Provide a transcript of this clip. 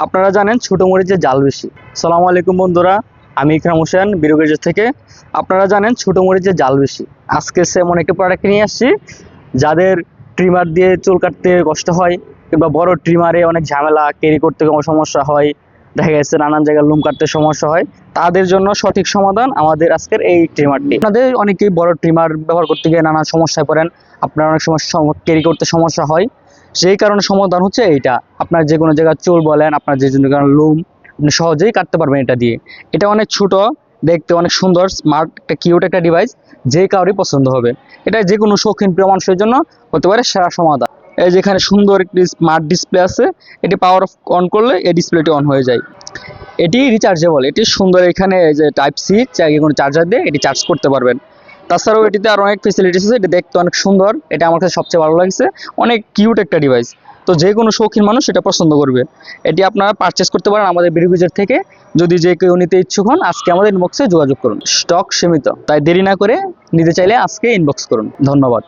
আপনারা জানেন ছোট মরিচের জাল বেশি। সালামু আলাইকুম বন্ধুরা, আমি ইকরাম হোসেন বিরুগেজ থেকে। আপনারা জানেন ছোট মরিচের জাল বেশি। আজকে সেমন একটা প্রোডাক্ট নিয়ে আসছি, যাদের ট্রিমার দিয়ে চুল কাটতে কষ্ট হয় কিংবা বড় ট্রিমারে অনেক ঝামেলা ক্যারি করতে কোনো সমস্যা হয়, দেখা গেছে নানান জায়গায় লুম কাটতে সমস্যা হয়, তাদের জন্য সঠিক সমাধান আমাদের আজকের এই ট্রিমারটি। আপনাদের অনেকেই বড় ট্রিমার ব্যবহার করতে গিয়ে নানা সমস্যায় পড়েন, আপনার অনেক সমস্যা ক্যারি করতে সমস্যা হয়। সেই কারণে সমাধান হচ্ছে এইটা। আপনার যে কোনো জায়গায় চুল বলেন, আপনার যে কোনো লুম, আপনি সহজেই কাটতে পারবেন এটা দিয়ে। এটা অনেক ছোট, দেখতে অনেক সুন্দর, স্মার্ট, একটা কিউট একটা ডিভাইস, যে কারোরই পছন্দ হবে। এটা যে কোনো শৌখিন প্রিয় মানুষের জন্য হতে পারে সেরা সমাধান। এই যেখানে সুন্দর একটি স্মার্ট ডিসপ্লে আছে, এটি পাওয়ার অফ অন করলে এই ডিসপ্লেটি অন হয়ে যায়। এটি রিচার্জেবল, এটি সুন্দর, এখানে এই যে টাইপ সি চাই কোনো চার্জার দিয়ে এটি চার্জ করতে পারবেন। তাছাড়াও এটিতে আরও অনেক ফেসিলিটিস আছে, এটি দেখতে অনেক সুন্দর, এটা আমার কাছে সবচেয়ে ভালো লাগছে। অনেক কিউট একটা ডিভাইস, তো যে কোনো শৌখিন মানুষ এটা পছন্দ করবে। এটি আপনারা পারচেস করতে পারেন আমাদের বিরুগেজের থেকে। যদি যে কেউ নিতে ইচ্ছুক হন, আজকে আমাদের ইনবক্সে যোগাযোগ করুন। স্টক সীমিত, তাই দেরি না করে নিতে চাইলে আজকে ইনবক্স করুন। ধন্যবাদ।